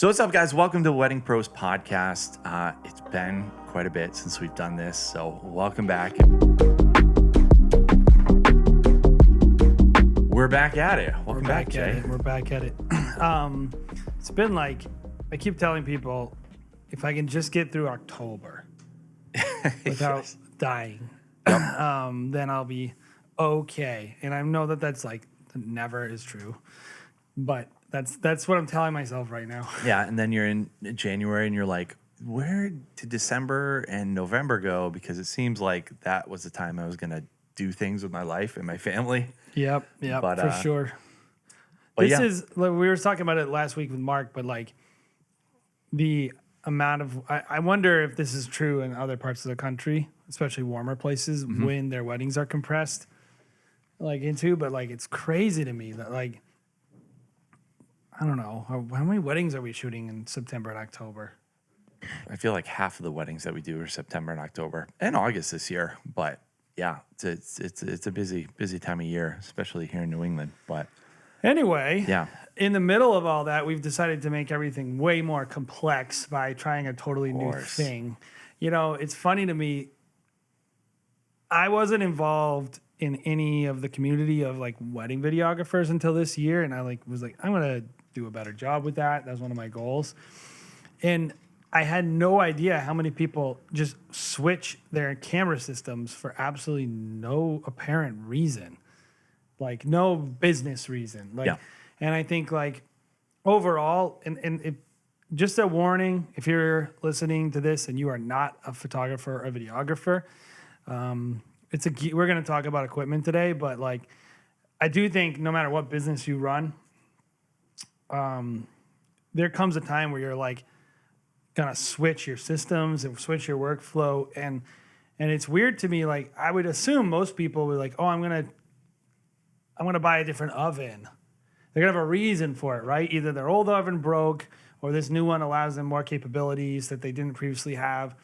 So what's up, guys? Welcome to Wedding Pros Podcast. It's been quite a bit since we've done this, so welcome back. We're back at it. Welcome back, Jay. We're back at it. It's been like, I keep telling people, if I can just get through October without dying, then I'll be okay. And I know that that's like never is true, but that's what I'm telling myself right now. Yeah, and then you're in January and you're like, where did December and November go? Because it seems like that was the time I was going to do things with my life and my family. Yep, But, for sure. This is, like, we were talking about it last week with Mark, but like the amount of, I wonder if this is true in other parts of the country, especially warmer places, when their weddings are compressed like into, but like it's crazy to me that like, I don't know, how many weddings are we shooting in September and October? I feel like half of the weddings that we do are September and October and August this year. But yeah, it's a busy time of year, especially here in New England. But anyway, yeah, in the middle of all that, we've decided to make everything way more complex by trying a totally new thing. You know, it's funny to me. I wasn't involved in any of the community of like wedding videographers until this year, and I was like, I'm gonna do a better job with that. That was one of my goals, and I had no idea how many people just switch their camera systems for absolutely no apparent reason, like no business reason. Like, and I think like overall, and just a warning, if you're listening to this and you are not a photographer or a videographer, we're going to talk about equipment today, but like, I do think no matter what business you run, there comes a time where you're like gonna switch your systems and switch your workflow, and it's weird to me. Like, I would assume most people were like, oh, I'm gonna buy a different oven. They're gonna have a reason for it, right? Either their old oven broke, or this new one allows them more capabilities that they didn't previously have,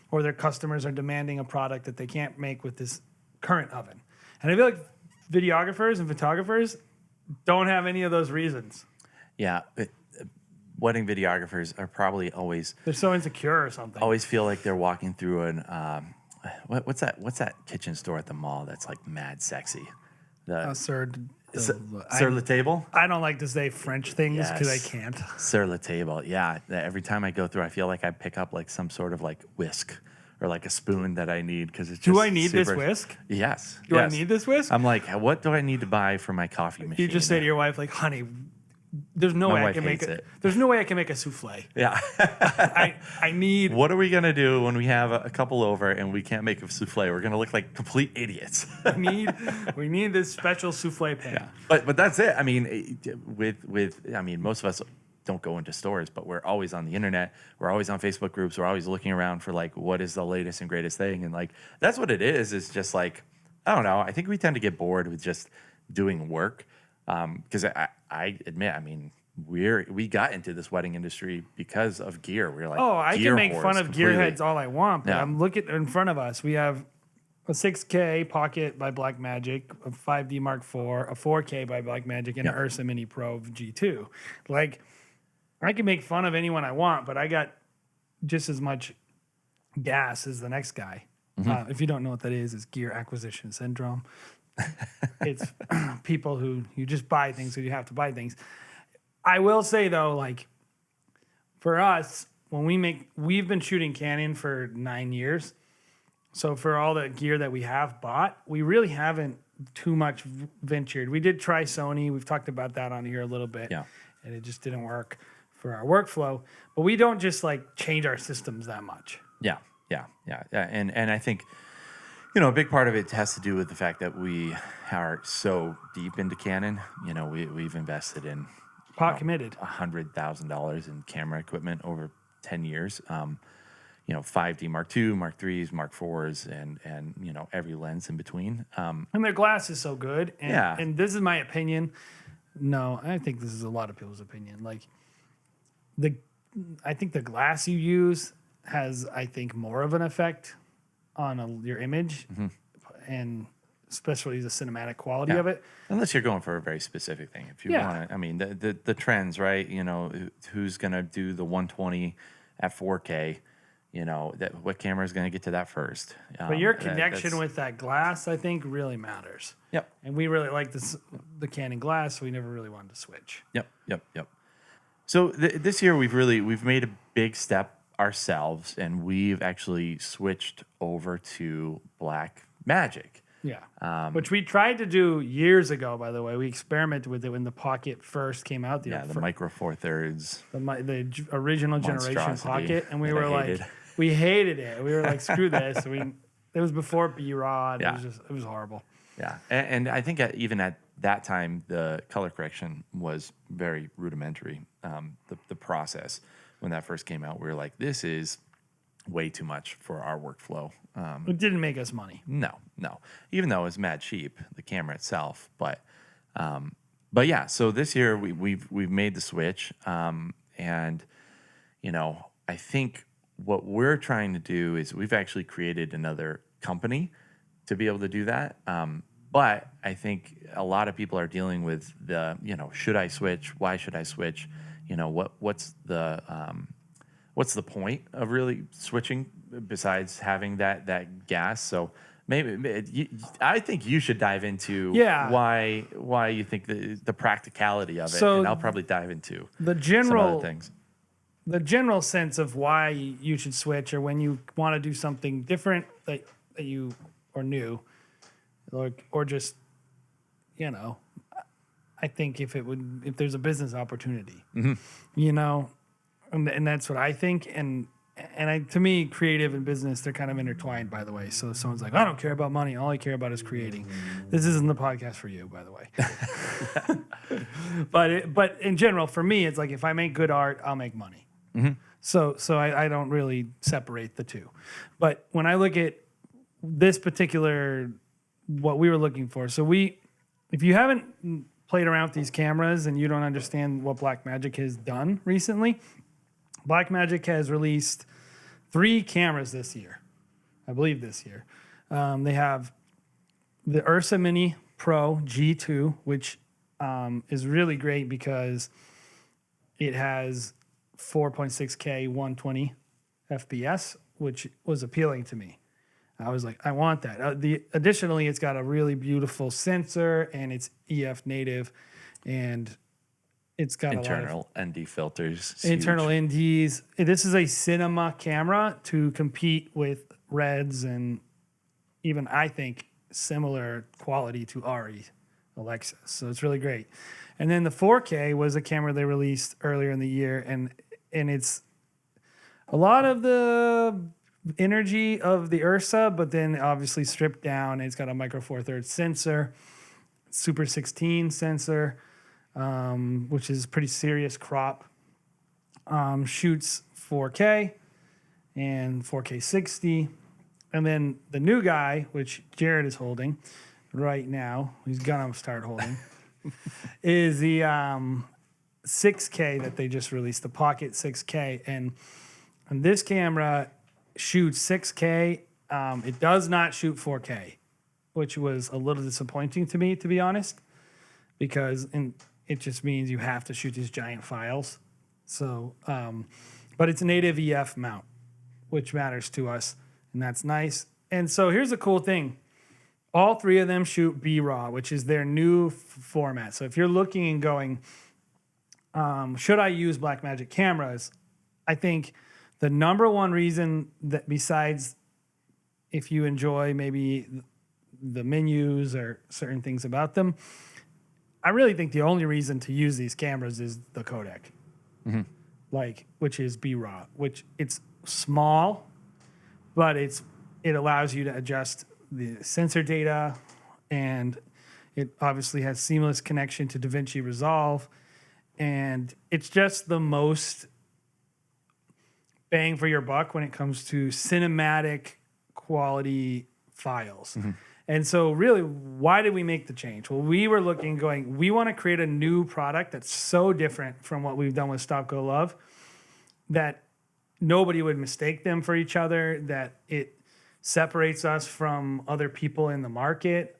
or their customers are demanding a product that they can't make with this current oven. And I feel like videographers and photographers don't have any of those reasons. Yeah. Wedding videographers are probably they're so insecure or something. Always feel like they're walking through an what's that kitchen store at the mall that's like mad sexy? Sur le table? I don't like to say French things because I can't. Sur le table. Yeah. Every time I go through, I feel like I pick up like some sort of like whisk or like a spoon that I need because it's just Do I need this whisk? Yes. Do I need this whisk? I'm like, what do I need to buy for my coffee machine? You just say to your wife, like, honey, there's no way I can make it. There's no way I can make a souffle. Yeah. I need. What are we going to do when we have a couple over and we can't make a souffle? We're going to look like complete idiots. we need this special souffle pan. Yeah. But that's it. I mean, most of us don't go into stores, but we're always on the internet. We're always on Facebook groups. We're always looking around for like, what is the latest and greatest thing? And like, that's what it is. It's just like, I don't know. I think we tend to get bored with just doing work. Because I admit, I mean, we got into this wedding industry because of gear. We're like, I can make fun of gearheads all I want, but I'm looking in front of us. We have a 6K Pocket by Blackmagic, a 5D Mark IV, a 4K by Blackmagic, and an URSA Mini Pro G2. Like, I can make fun of anyone I want, but I got just as much gas as the next guy. If you don't know what that is, it's gear acquisition syndrome. It's people who you just buy things because you have to buy things. I will say though, like for us, when we've been shooting Canon for 9 years. So for all the gear that we have bought, we really haven't too much ventured. We did try Sony. We've talked about that on here a little bit. And it just didn't work for our workflow. But we don't just like change our systems that much. Yeah. And I think, you know, a big part of it has to do with the fact that we are so deep into Canon. You know, we've invested in committed $100,000 in camera equipment over 10 years. 5D Mark II, Mark IIIs, Mark IVs, and you know, every lens in between. And their glass is so good. And this is my opinion. No, I think this is a lot of people's opinion. Like I think the glass you use has, I think, more of an effect on your image, and especially the cinematic quality of it. Unless you're going for a very specific thing. If you want to, I mean, the trends, right? You know, who's going to do the 120 at 4K? You know, what camera is going to get to that first? But your connection with that glass, I think, really matters. Yep. And we really like the Canon Glass, so we never really wanted to switch. Yep. So this year we've made a big step ourselves, and we've actually switched over to Blackmagic. Yeah, which we tried to do years ago. By the way, we experimented with it when the Pocket first came out. The Micro Four Thirds, the original generation Pocket, and we were like, we hated it. We were like, screw this. It was before B-Raw. It was horrible. Yeah, and I think even at that time, the color correction was very rudimentary. The process when that first came out, we were like, this is way too much for our workflow. It didn't make us money. No. Even though it was mad cheap, the camera itself. But yeah. So this year we've made the switch, and you know, I think what we're trying to do is we've actually created another company to be able to do that. But I think a lot of people are dealing with should I switch? Why should I switch? You know, what's the point of really switching besides having that gas? So maybe I think you should dive into why you think the practicality of it, and I'll probably dive into some other things. The general sense of why you should switch, or when you want to do something different that you or new, or just, you know, I think if there's a business opportunity, you know, and that's what I think. And to me, creative and business, they're kind of intertwined, by the way. So someone's like, I don't care about money. All I care about is creating. This isn't the podcast for you, by the way. But in general, for me, it's like, if I make good art, I'll make money. So I don't really separate the two. But when I look at this particular, what we were looking for, if you haven't played around with these cameras and you don't understand what Blackmagic has done recently, Blackmagic has released 3 cameras this year. I believe this year. They have the URSA Mini Pro G2, which is really great because it has 4.6K 120 FPS, which was appealing to me. I was like, I want that. Additionally, it's got a really beautiful sensor, and it's EF native, and it's got internal ND filters. Internal NDs. This is a cinema camera to compete with Reds and even, I think, similar quality to ARRI Alexa. So it's really great. And then the 4K was a camera they released earlier in the year, and it's a lot of the energy of the URSA, but then obviously stripped down. It's got a Micro Four Thirds sensor, Super 16 sensor, which is pretty serious crop. Shoots 4K and 4K 60. And then the new guy, which Jared is holding right now, he's gonna start holding, is the 6K that they just released, the Pocket 6K. And this camera shoots 6K. It does not shoot 4K, which was a little disappointing to me, to be honest, because it just means you have to shoot these giant files. So, but it's a native EF mount, which matters to us, and that's nice. And so here's the cool thing. All 3 of them shoot B-RAW, which is their new format. So if you're looking and going, should I use Blackmagic cameras? I think the number one reason, that besides if you enjoy maybe the menus or certain things about them, I really think the only reason to use these cameras is the codec, which is B-RAW, which it's small, but it allows you to adjust the sensor data, and it obviously has seamless connection to DaVinci Resolve, and it's just the most bang for your buck when it comes to cinematic quality files. And so really, why did we make the change? Well, we were we want to create a new product that's so different from what we've done with Stop Go Love that nobody would mistake them for each other, that it separates us from other people in the market,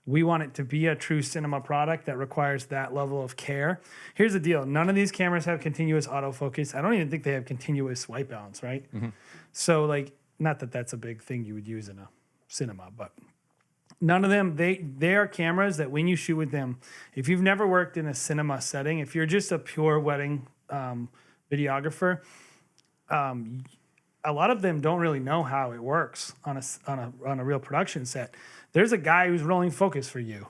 We want it to be a true cinema product that requires that level of care. Here's the deal. None of these cameras have continuous autofocus. I don't even think they have continuous white balance, right? So like, not that that's a big thing you would use in a cinema, but none of them, they are cameras that when you shoot with them, if you've never worked in a cinema setting, if you're just a pure wedding videographer, a lot of them don't really know how it works on a real production set. There's a guy who's rolling focus for you.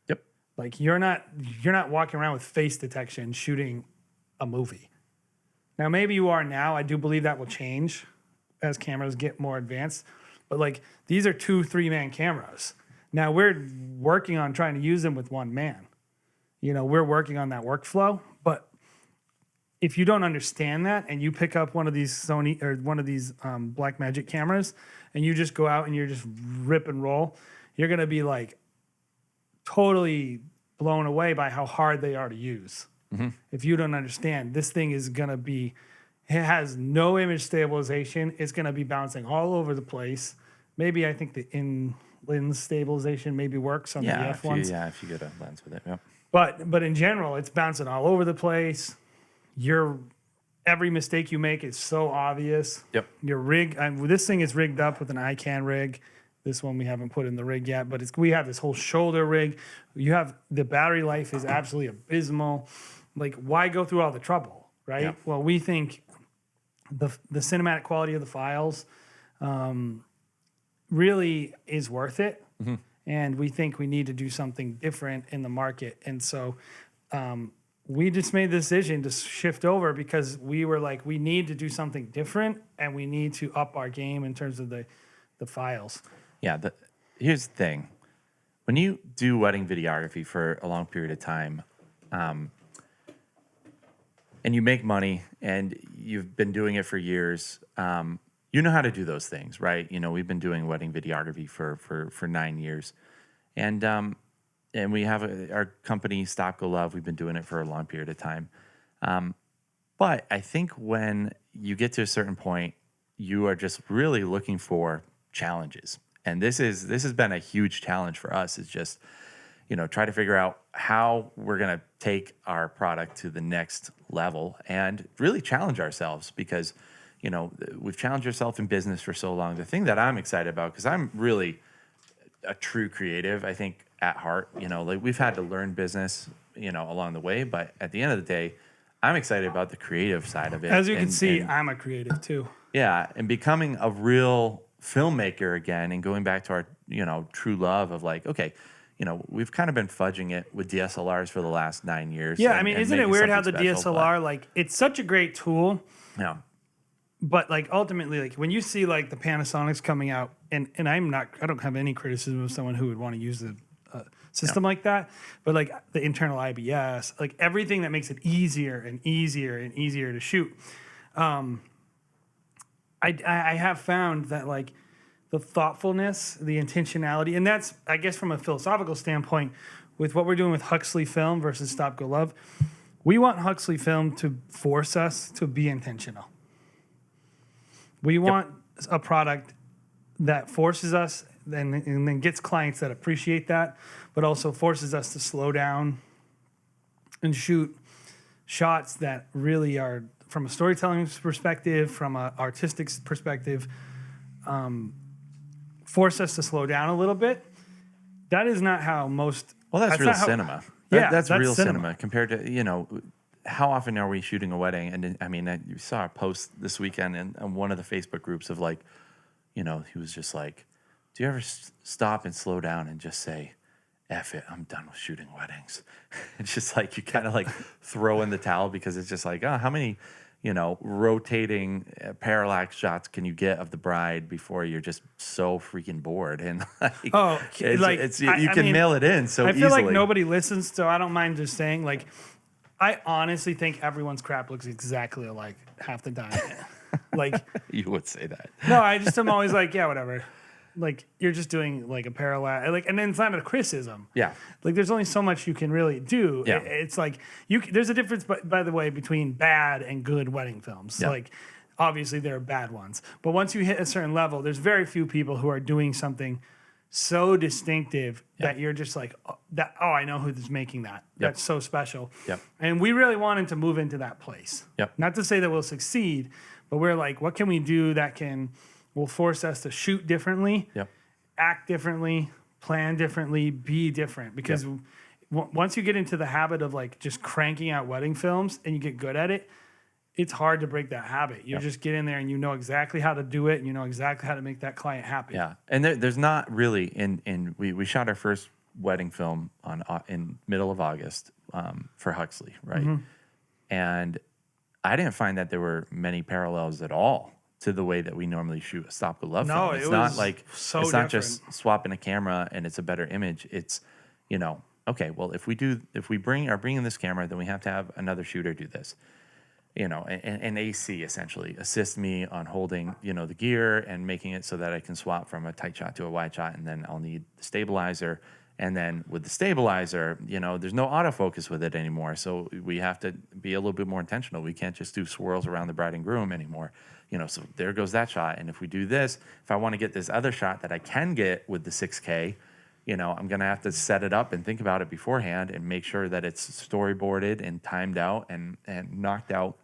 Yep. Like you're not walking around with face detection shooting a movie. Now maybe you are now. I do believe that will change as cameras get more advanced. But like these are 2-3 man cameras. Now we're working on trying to use them with one man. You know, we're working on that workflow. But if you don't understand that and you pick up one of these Sony or one of these Blackmagic cameras and you just go out and you're just rip and roll, you're going to be like totally blown away by how hard they are to use. If you don't understand, this thing is going to be, it has no image stabilization. It's going to be bouncing all over the place. Maybe I think the in-lens stabilization maybe works on the F ones. If you get a lens with it. Yep. But in general, it's bouncing all over the place. Every mistake you make is so obvious. Yep. Your rig, this thing is rigged up with an ICANN rig. This one we haven't put in the rig yet, but we have this whole shoulder rig. You have the battery life is absolutely abysmal. Like, why go through all the trouble, right? Yep. Well, we think the cinematic quality of the files really is worth it, and we think we need to do something different in the market, and so. We just made the decision to shift over because we were like, we need to do something different and we need to up our game in terms of the files. Yeah. Here's the thing. When you do wedding videography for a long period of time, and you make money and you've been doing it for years, you know how to do those things, right? You know, we've been doing wedding videography for 9 years. And we have our company, Stop Go Love. We've been doing it for a long period of time. But I think when you get to a certain point, you are just really looking for challenges. And this has been a huge challenge for us. Is just, you know, try to figure out how we're going to take our product to the next level and really challenge ourselves because, you know, we've challenged ourselves in business for so long. The thing that I'm excited about, because I'm really a true creative, I think, at heart, you know, like we've had to learn business, you know, along the way, but at the end of the day, I'm excited about the creative side of it. As you can see, I'm a creative too. Yeah, and becoming a real filmmaker again and going back to our, you know, true love of like, okay, you know, we've kind of been fudging it with DSLRs for the last 9 years. Yeah, I mean, isn't it weird how the DSLR, like, it's such a great tool. Yeah. But like ultimately, like when you see like the Panasonics coming out, and I don't have any criticism of someone who would want to use the system like that, but like the internal IBS, like everything that makes it easier and easier and easier to shoot. I have found that like the thoughtfulness, the intentionality, and that's, I guess, from a philosophical standpoint, with what we're doing with Huxley Film versus Stop Go Love, we want Huxley Film to force us to be intentional. We want a product that forces us and then gets clients that appreciate that, but also forces us to slow down and shoot shots that really are, from a storytelling perspective, from an artistic perspective, force us to slow down a little bit. That is not how most... Well, that's real cinema. That's real cinema compared to, you know... How often are we shooting a wedding? And I mean, you saw a post this weekend in one of the Facebook groups of like, you know, he was just like, do you ever stop and slow down and just say, F it, I'm done with shooting weddings? It's just like you kind of like throw in the towel because it's just like, oh, how many, you know, rotating parallax shots can you get of the bride before you're just so freaking bored? And like, you can mail it in so easily. I feel like nobody listens, so I don't mind just saying like, I honestly think everyone's crap looks exactly alike half the time. Like you would say that. No, I'm always like, yeah, whatever. Like you're just doing like a parallax, like, and then it's not a criticism. Yeah. Like there's only so much you can really do. Yeah. It's like there's a difference, by the way, between bad and good wedding films. Yeah. Like obviously there are bad ones, but once you hit a certain level, there's very few people who are doing something so distinctive that you're just like, I know who's making that. That's so special. Yep. And we really wanted to move into that place. Yep. Not to say that we'll succeed, but we're like, what can we do that will force us to shoot differently, act differently, plan differently, be different? Because once you get into the habit of like just cranking out wedding films and you get good at it, it's hard to break that habit. You just get in there and you know exactly how to do it. And you know exactly how to make that client happy. Yeah. And there's not really we shot our first wedding film in middle of August for Huxley, right? Mm-hmm. And I didn't find that there were many parallels at all to the way that we normally shoot a stop go love film. It's not like it's different. Not just swapping a camera and it's a better image. It's, okay, well, if we are bringing this camera, then we have to have another shooter do this. An AC essentially assist me on holding, the gear and making it so that I can swap from a tight shot to a wide shot, and then I'll need the stabilizer. And then with the stabilizer, there's no autofocus with it anymore. So we have to be a little bit more intentional. We can't just do swirls around the bride and groom anymore. So there goes that shot. And if we do this, if I want to get this other shot that I can get with the 6K, I'm going to have to set it up and think about it beforehand and make sure that it's storyboarded and timed out and knocked out.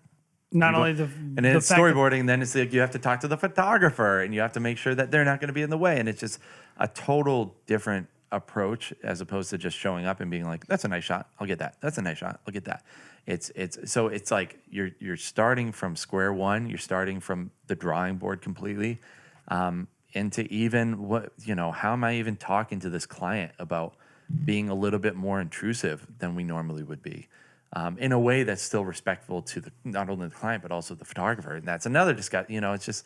Not only and then it's storyboarding, and then it's like you have to talk to the photographer and you have to make sure that they're not going to be in the way. And it's just a total different approach as opposed to just showing up and being like, that's a nice shot, I'll get that. That's a nice shot, I'll get that. It's like you're starting from square one. You're starting from the drawing board completely. Into even how am I even talking to this client about being a little bit more intrusive than we normally would be, in a way that's still respectful to not only the client but also the photographer. And that's another discussion. It's just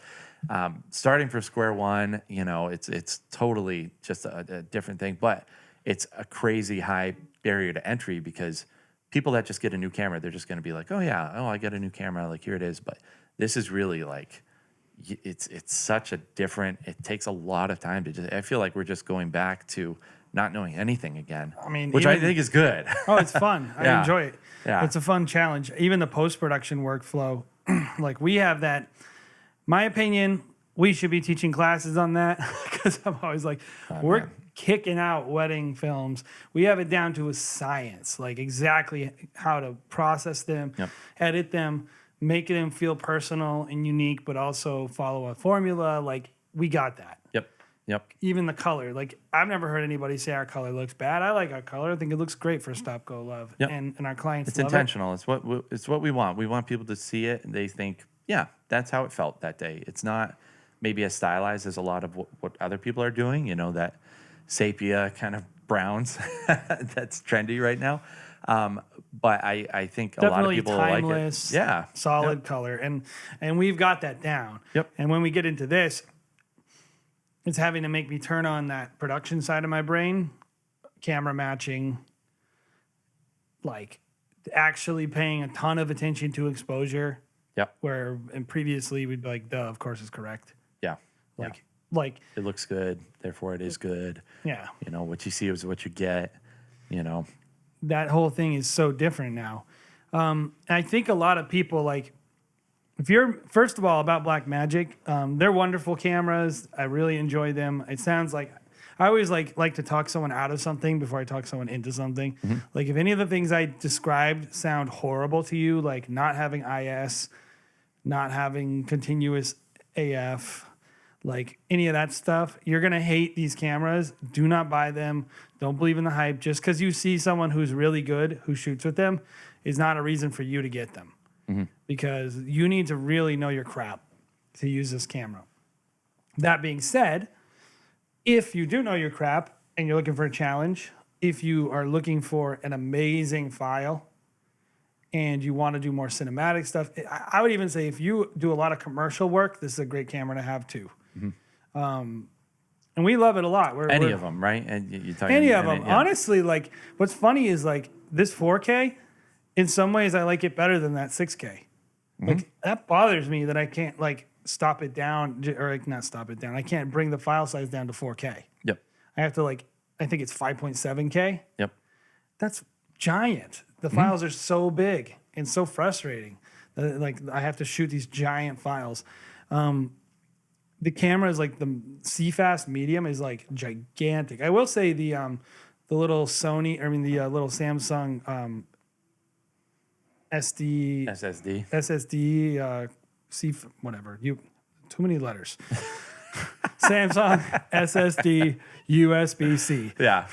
starting from square one. It's totally just a different thing, but it's a crazy high barrier to entry because people that just get a new camera, they're just going to be like, I get a new camera, like here it is. But this is really like. It's such a different. It takes a lot of time to I feel like we're just going back to not knowing anything again. I mean, which I think is good. Oh, it's fun. I enjoy it. Yeah, it's a fun challenge. Even the post-production workflow, like we have that. My opinion, we should be teaching classes on that because I'm always like, we're kicking out wedding films. We have it down to a science, like exactly how to process them, edit them. Make them feel personal and unique, but also follow a formula. Like, we got that. Yep. Even the color. Like, I've never heard anybody say our color looks bad. I like our color. I think it looks great for Stop, Go, Love. Yep. And our clients love intentional. It's what we want. We want people to see it and they think, that's how it felt that day. It's not maybe as stylized as a lot of what other people are doing, that sepia kind of browns that's trendy right now. But I think definitely a lot of people timeless, like it. Solid color. And we've got that down. Yep. And when we get into this, it's having to make me turn on that production side of my brain, camera matching, like actually paying a ton of attention to exposure. Yep. Where previously we'd be like, duh, of course it's correct. Yeah. Like it looks good, therefore it is good. Yeah. What you see is what you get, That whole thing is so different now. And I think a lot of people, like, if you're, first of all, about Blackmagic, they're wonderful cameras. I really enjoy them. It sounds like, I always like to talk someone out of something before I talk someone into something. Mm-hmm. Like, if any of the things I described sound horrible to you, like not having IS, not having continuous AF, like any of that stuff, you're going to hate these cameras. Do not buy them. Don't believe in the hype. Just because you see someone who's really good who shoots with them is not a reason for you to get them. Mm-hmm. Because you need to really know your crap to use this camera. That being said, if you do know your crap and you're looking for a challenge, if you are looking for an amazing file and you want to do more cinematic stuff, I would even say if you do a lot of commercial work, this is a great camera to have too. Mm-hmm. And we love it a lot. Any of them, right? And you're talking any of them. Honestly, like, what's funny is like this 4K, in some ways I like it better than that 6K. Mm-hmm. Like, that bothers me that I can't like stop it down, or like not stop it down. I can't bring the file size down to 4K. Yep. I have to I think it's 5.7K. Yep. That's giant. The files are so big and so frustrating. Like, I have to shoot these giant files. the camera is like the C-Fast medium is like gigantic. I will say the little little Samsung SSD whatever. Too many letters. Samsung SSD USB-C. Yeah.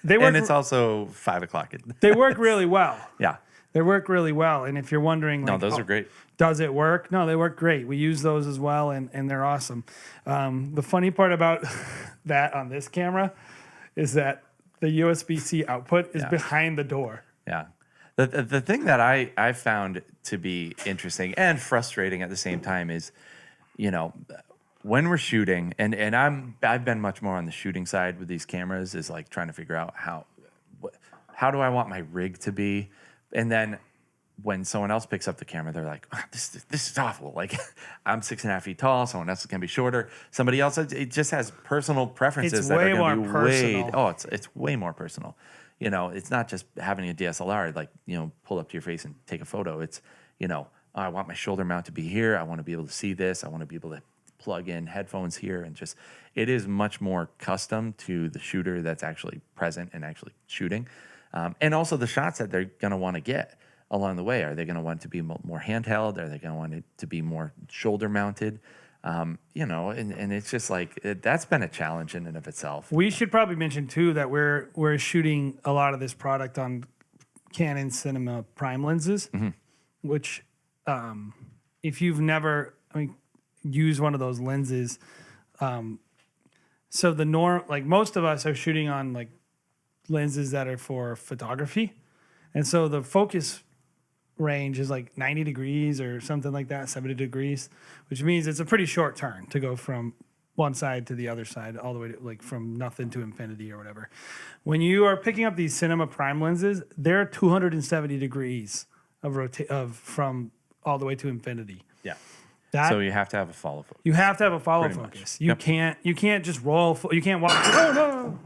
They work, and it's also 5 o'clock. They work really well. Yeah. They work really well. And if you're wondering, like, no, those are great. Does it work? No, they work great. We use those as well, and they're awesome. The funny part about that on this camera is that the USB-C output is behind the door. Yeah. The thing that I found to be interesting and frustrating at the same time is, when we're shooting, and I've been much more on the shooting side with these cameras, is like trying to figure out how do I want my rig to be, and then when someone else picks up the camera, they're like, oh, this is awful. Like, I'm 6.5 feet tall. Someone else is gonna be shorter. Somebody else, it just has personal preferences that are gonna be it's way more personal. It's not just having a DSLR, like, pull up to your face and take a photo. It's, I want my shoulder mount to be here. I want to be able to see this. I want to be able to plug in headphones here, and just, it is much more custom to the shooter that's actually present and actually shooting. And also the shots that they're going to want to get along the way. Are they going to want it to be more handheld? Are they going to want it to be more shoulder mounted? And it's just like, that's been a challenge in and of itself. We should probably mention too that we're shooting a lot of this product on Canon Cinema Prime lenses, which if you've never used one of those lenses, so most of us are shooting on like lenses that are for photography, and so the focus range is like 90 degrees or something like that, 70 degrees, which means it's a pretty short turn to go from one side to the other side, all the way to, like, from nothing to infinity or whatever. When you are picking up these Cinema Prime lenses, they're 270 degrees from all the way to infinity. Yeah. So you have to have a follow focus. You have to have a follow focus. You can't just roll. You can't walk. Oh no!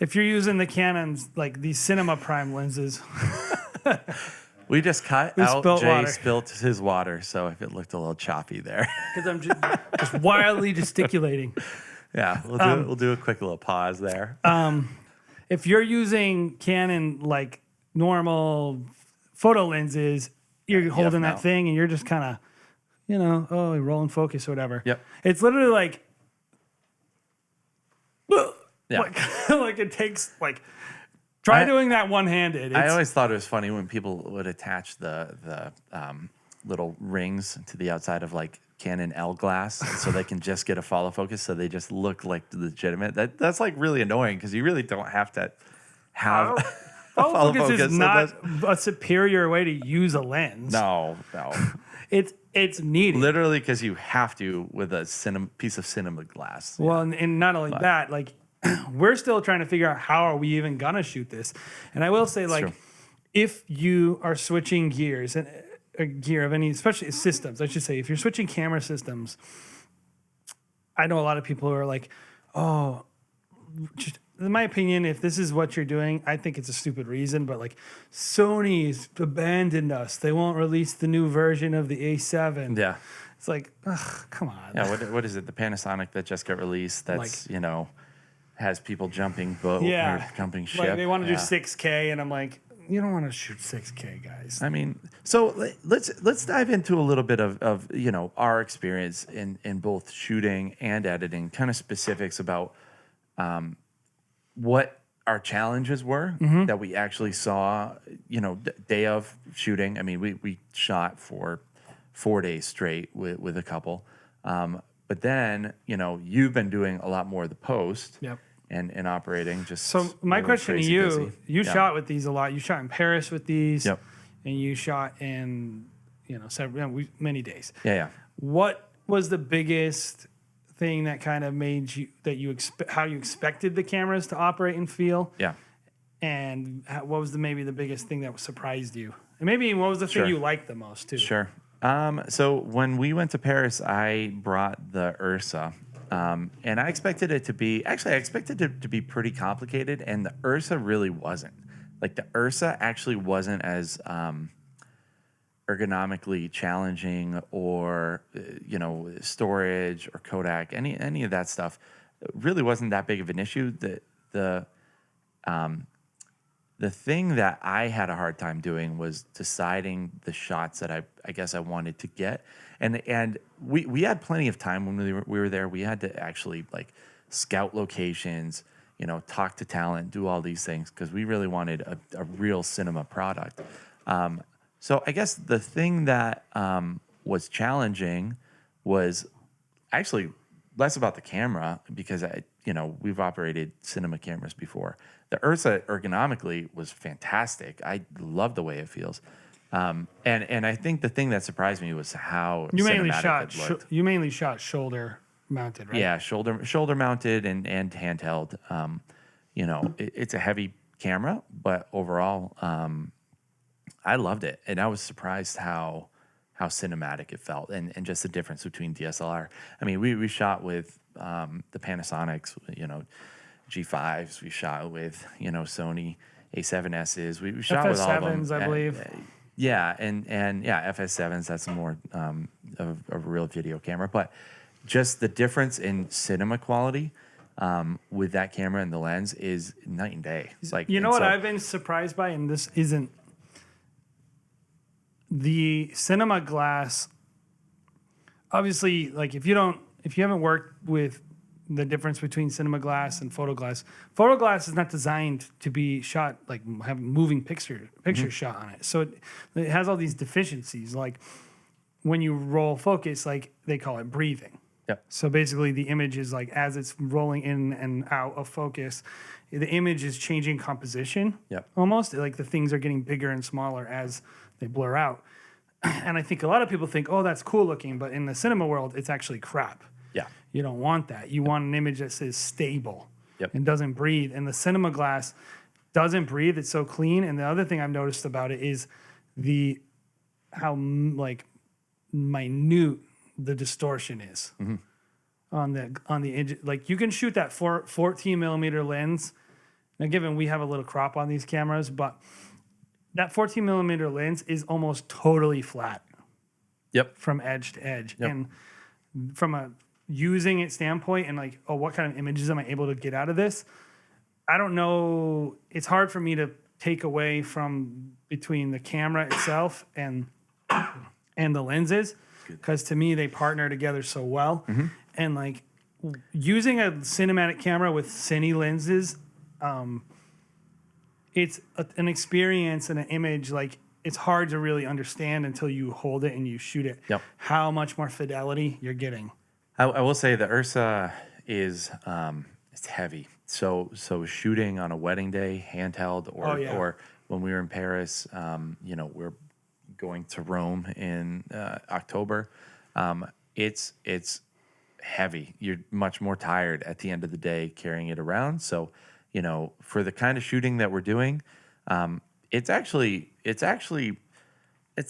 If you're using the Canons, like these Cinema Prime lenses, we just cut out. Jay spilt his water, so if it looked a little choppy there, because I'm just wildly gesticulating. Yeah, we'll do a quick little pause there. If you're using Canon like normal photo lenses, you're holding that thing and you're just kind of, rolling focus or whatever. Yep. It's literally like, like it takes like, try doing that one-handed. I always thought it was funny when people would attach the little rings to the outside of like Canon L glass so they can just get a follow focus, so they just look like legitimate. That's like really annoying, because you really don't have to have follow focus is not a superior way to use a lens. No. It's needed. Literally, because you have to with a piece of cinema glass. Well, and not only that, like, we're still trying to figure out how are we even gonna shoot this. And I will say, like, if you are switching gears and gear of any, especially systems, I should say, if you're switching camera systems, I know a lot of people who are like, oh, just, in my opinion, if this is what you're doing, I think it's a stupid reason, but like, Sony's abandoned us. They won't release the new version of the A7. Yeah. It's like, ugh, come on. Yeah, what is it? The Panasonic that just got released that's, like, has people jumping boat or jumping ship. Like, they want to do 6K, and I'm like, you don't want to shoot 6K, guys. I mean, so let's dive into a little bit of our experience in both shooting and editing, kind of specifics about what our challenges were that we actually saw, day of shooting. I mean, we shot for 4 days straight with a couple, but then you've been doing a lot more of the post. Yep. And operating just. So my question to you: you shot with these a lot. You shot in Paris with these, and you shot in many days. Yeah. What was the biggest thing that kind of made you how you expected the cameras to operate and feel? Yeah. And what was maybe the biggest thing that surprised you? And maybe what was the thing you liked the most too? Sure. So when we went to Paris, I brought the URSA. And I expected it to be pretty complicated, and the URSA really wasn't. like the URSA actually wasn't as ergonomically challenging, or storage or Kodak, any of that stuff really wasn't that big of an issue. The thing that I had a hard time doing was deciding the shots that I guess I wanted to get, and we had plenty of time when we were there. We had to actually like scout locations, talk to talent, do all these things, because we really wanted a real cinema product. So I guess the thing that was challenging was actually less about the camera, because we've operated cinema cameras before. The URSA ergonomically was fantastic. I love the way it feels. And I think the thing that surprised me was how cinematic it looked. You mainly shot shoulder mounted, right? Yeah, shoulder mounted and handheld. It's a heavy camera, but overall, I loved it, and I was surprised how cinematic it felt, and just the difference between DSLR. I mean, we shot with the Panasonics, G5s. We shot with Sony A7Ss. We shot with all of them. FS7s, I believe. Yeah, and FS7s. That's more of a real video camera, but just the difference in cinema quality with that camera and the lens is night and day. It's like, what I've been surprised by, and this isn't the cinema glass. Obviously, like if you haven't worked with the difference between cinema glass and photo glass is not designed to be shot like have moving picture shot on it. So it has all these deficiencies. Like when you roll focus, like they call it breathing. Yep. So basically the image is like, as it's rolling in and out of focus, the image is changing composition. Yep. Almost like the things are getting bigger and smaller as they blur out. And I think a lot of people think, oh, that's cool looking, but in the cinema world, it's actually crap. Yeah. You don't want that. You want an image that says stable. Yep. And doesn't breathe. And the cinema glass doesn't breathe. It's so clean. And the other thing I've noticed about it is how like minute the distortion is on the edge. Like you can shoot that 14 millimeter lens. Now, given we have a little crop on these cameras, but that 14 millimeter lens is almost totally flat. Yep. From edge to edge. Yep. And from a using it standpoint and like, oh, what kind of images am I able to get out of this? I don't know. It's hard for me to take away from between the camera itself and the lenses, because to me they partner together so well. And like using a cinematic camera with cine lenses, it's an experience and an image. Like it's hard to really understand until you hold it and you shoot it. Yep. How much more fidelity you're getting. I will say the URSA is it's heavy. So shooting on a wedding day, handheld, or when we were in Paris, we're going to Rome in October. It's heavy. You're much more tired at the end of the day carrying it around. So, for the kind of shooting that we're doing, it's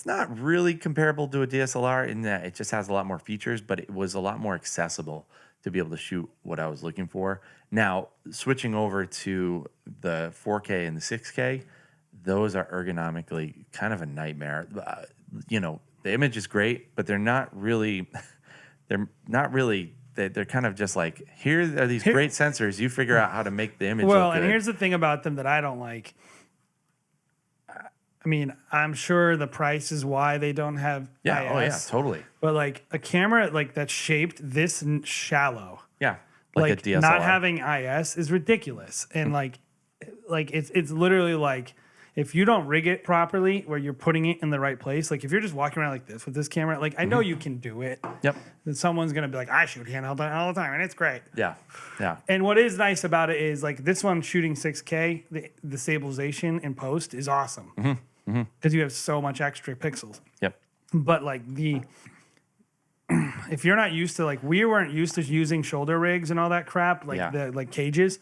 not really comparable to a DSLR in that it just has a lot more features, but it was a lot more accessible to be able to shoot what I was looking for. Now, switching over to the 4K and the 6K, those are ergonomically kind of a nightmare. The image is great, but they're not really, they're kind of just like, here are these great sensors. You figure out how to make the image look good. And here's the thing about them that I don't like. I mean, I'm sure the price is why they don't have IS. Oh yeah, totally. But like a camera like that's shaped this shallow. Yeah, like a DSLR. Not having IS is ridiculous. And like it's literally like, if you don't rig it properly where you're putting it in the right place, like if you're just walking around like this with this camera, like I know you can do it. Yep. Then someone's going to be like, I shoot handheld all the time and it's great. Yeah. Yeah. And what is nice about it is like this one shooting 6K, the stabilization in post is awesome. Because you have so much extra pixels. Yep. But like if you're not used to, like we weren't used to using shoulder rigs and all that crap, like the cages.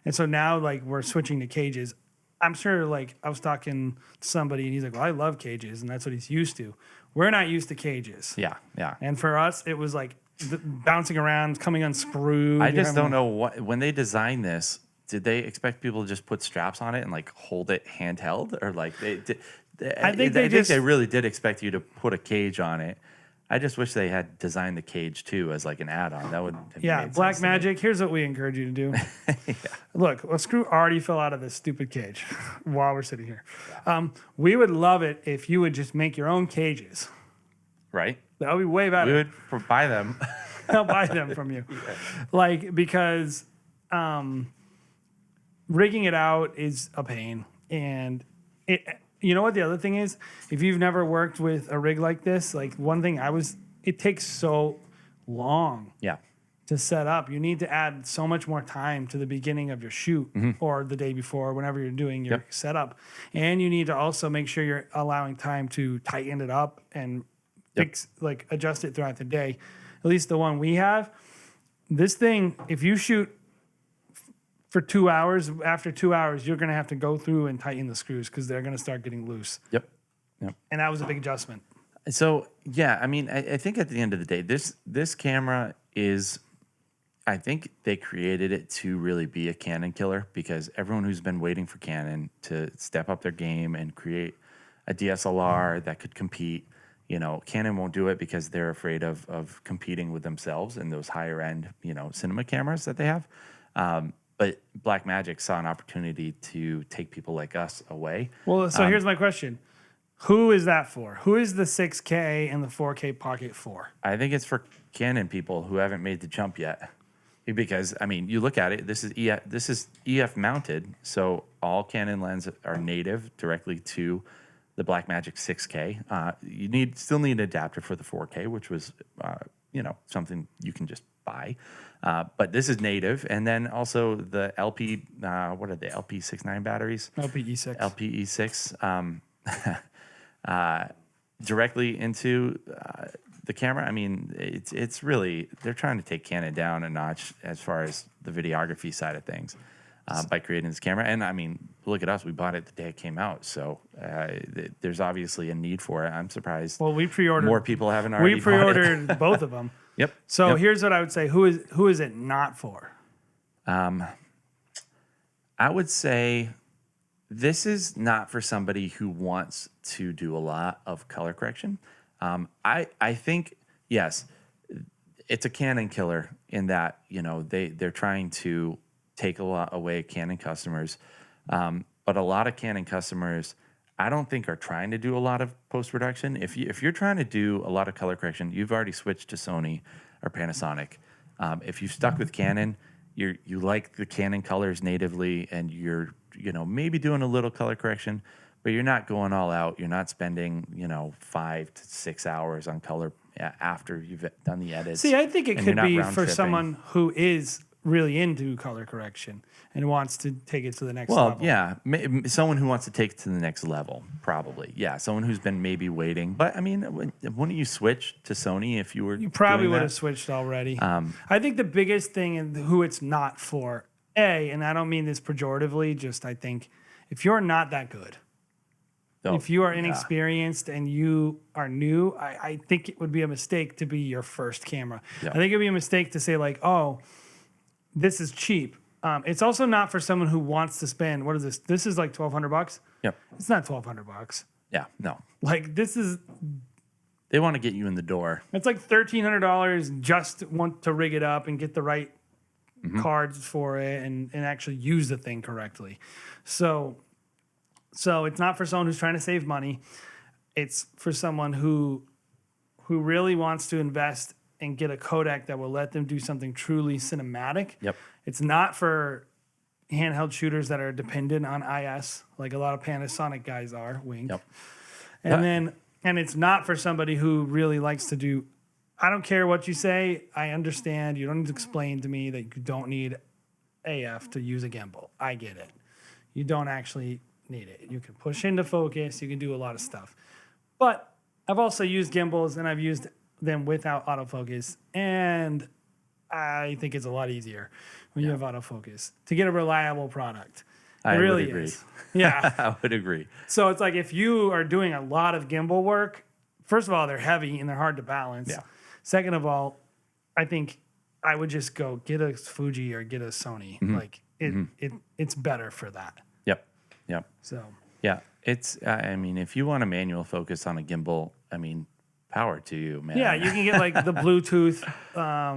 And so now like we're switching to cages. I'm sure, like, I was talking to somebody, and he's like, well, I love cages, and that's what he's used to. We're not used to cages. Yeah, yeah. And for us, it was, like, bouncing around, coming unscrewed. I just don't know when they designed this, did they expect people to just put straps on it and like hold it handheld, or like I think they really did expect you to put a cage on it. I just wish they had designed the cage too as like an add-on. That would have made sense to me. Blackmagic. Here's what we encourage you to do. Look, a screw already fell out of this stupid cage while we're sitting here. We would love it if you would just make your own cages. Right? That would be way better. We would buy them. I'll buy them from you. Like, because rigging it out is a pain. And you know what the other thing is? If you've never worked with a rig like this, like one thing it takes so long to set up. You need to add so much more time to the beginning of your shoot or the day before, whenever you're doing your setup. And you need to also make sure you're allowing time to tighten it up and adjust it throughout the day. At least the one we have. This thing, if you shoot for 2 hours, after 2 hours, you're going to have to go through and tighten the screws because they're going to start getting loose. Yep. And that was a big adjustment. So, yeah, I mean, I think at the end of the day, this camera is, I think they created it to really be a Canon killer, because everyone who's been waiting for Canon to step up their game and create a DSLR that could compete, you know, Canon won't do it because they're afraid of competing with themselves and those higher end, you know, cinema cameras that they have. But Blackmagic saw an opportunity to take people like us away. Well, so here's my question. Who is that for? Who is the 6K and the 4K Pocket for? I think it's for Canon people who haven't made the jump yet. Because, I mean, you look at it, this is EF mounted, so all Canon lenses are native directly to the Blackmagic 6K. You still need an adapter for the 4K, which was, you know, something you can just buy. But this is native. And then also the LP, what are they, LP69 batteries? LPE6. LPE6. Directly into the camera. I mean, it's really, they're trying to take Canon down a notch as far as the videography side of things by creating this camera. And I mean, look at us. We bought it the day it came out. So there's obviously a need for it. I'm surprised. Well, we pre-ordered. More people haven't already bought it. We pre-ordered both of them. Yep. So here's what I would say. Who is it not for? I would say this is not for somebody who wants to do a lot of color correction. I think, yes, it's a Canon killer in that, you know, they're trying to take a lot away Canon customers. But a lot of Canon customers, I don't think are trying to do a lot of post-production. If you're trying to do a lot of color correction, you've already switched to Sony or Panasonic. If you've stuck with Canon, you like the Canon colors natively, and you're, you know, maybe doing a little color correction, but you're not going all out. You're not spending, you know, 5 to 6 hours on color after you've done the edits. See, I think it could be for someone who is really into color correction and wants to take it to the next level. Well, yeah, someone who wants to take it to the next level, probably. Yeah, someone who's been maybe waiting. But I mean, wouldn't you switch to Sony if you were? You probably would have switched already. I think the biggest thing and who it's not for, and I don't mean this pejoratively, just I think if you're not that good, if you are inexperienced and you are new, I think it would be a mistake to be your first camera. Yeah. I think it would be a mistake to say like, oh, this is cheap. It's also not for someone who wants to spend, what is this? This is like $1,200. Yep. It's not $1,200. Yeah, no. Like this is. They want to get you in the door. It's like $1,300 just want to rig it up and get the right cards for it and actually use the thing correctly. So it's not for someone who's trying to save money. It's for someone who really wants to invest and get a codec that will let them do something truly cinematic. Yep. It's not for handheld shooters that are dependent on IS, like a lot of Panasonic guys are, wink. Yep. And it's not for somebody who really likes to do, I don't care what you say, I understand. You don't need to explain to me that you don't need AF to use a gimbal. I get it. You don't actually need it. You can push into focus, you can do a lot of stuff. But I've also used gimbals and I've used them without autofocus, and I think it's a lot easier when you have autofocus to get a reliable product. I really would agree. Yeah. I would agree. So it's like if you are doing a lot of gimbal work, first of all, they're heavy and they're hard to balance. Yeah. Second of all, I think I would just go get a Fuji or get a Sony. Like it's better for that. Yep. Yep. So yeah, it's. I mean, if you want a manual focus on a gimbal, I mean, power to you, man. Yeah, you can get like the Bluetooth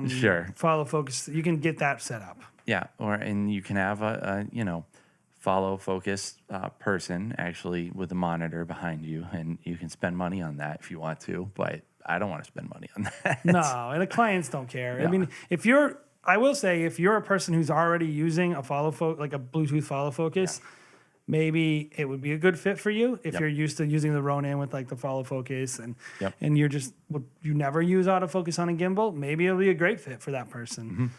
Sure. follow focus. You can get that set up. Yeah, and you can have a follow focus person actually with a monitor behind you, and you can spend money on that if you want to. But I don't want to spend money on that. No, and the clients don't care. No. I mean, I will say, if you're a person who's already using a like a Bluetooth follow focus, maybe it would be a good fit for you if you're used to using the Ronin with like the follow focus and you're just you never use autofocus on a gimbal. Maybe it'll be a great fit for that person.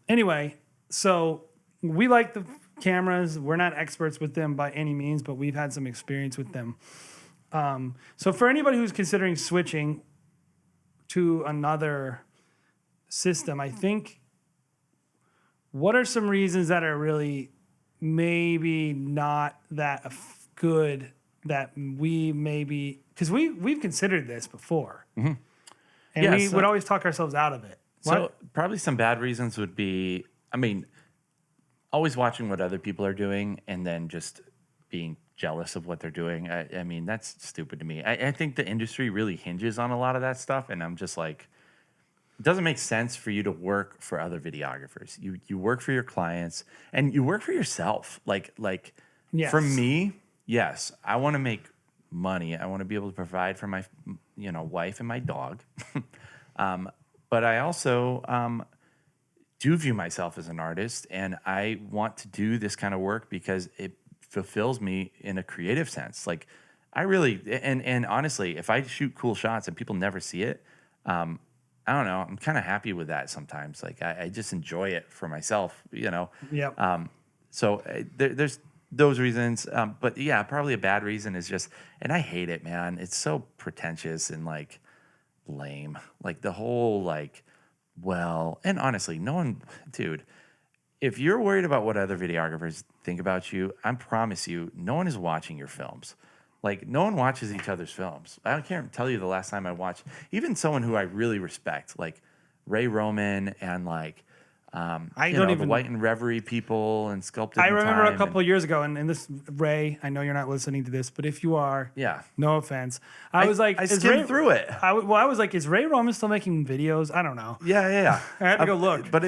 Anyway, so we like the cameras. We're not experts with them by any means, but we've had some experience with them. So for anybody who's considering switching to another system, I think, what are some reasons that are really maybe not that good that we maybe, because we've considered this before, and we would always talk ourselves out of it. So probably some bad reasons would be, I mean, always watching what other people are doing and then just being jealous of what they're doing. I mean, that's stupid to me. I think the industry really hinges on a lot of that stuff, and I'm just like, it doesn't make sense for you to work for other videographers. You work for your clients and you work for yourself. Like for me, yes, I want to make money. I want to be able to provide for my wife and my dog. But I also do view myself as an artist, and I want to do this kind of work because it fulfills me in a creative sense. Like I really, and honestly, if I shoot cool shots and people never see it, I don't know, I'm kind of happy with that sometimes. Like I just enjoy it for myself, Yep. So there's those reasons. But yeah, probably a bad reason is just, and I hate it, man. It's so pretentious and like lame. Like the whole and honestly, no one, dude, if you're worried about what other videographers think about you, I promise you, no one is watching your films. Like, no one watches each other's films. I can't tell you the last time I watched, even someone who I really respect, like Ray Roman and like, the White and Reverie people and Sculpted. I remember a couple of years ago, and this Ray, I know you're not listening to this, but if you are, no offense. I was like, I skimmed through it. I was like, is Ray Roman still making videos? I don't know. Yeah. I had to go look. But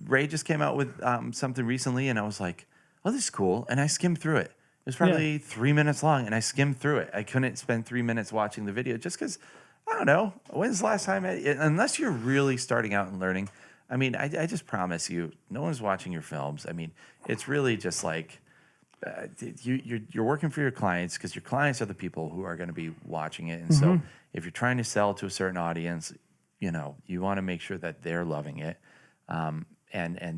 Ray just came out with something recently, and I was like, oh, this is cool. And I skimmed through it. It was probably 3 minutes long, and I skimmed through it. I couldn't spend 3 minutes watching the video just because, I don't know, when's the last time, unless you're really starting out and learning, I mean, I just promise you, no one's watching your films. I mean, it's really just like you're working for your clients because your clients are the people who are going to be watching it. And so if you're trying to sell to a certain audience, you want to make sure that they're loving it. And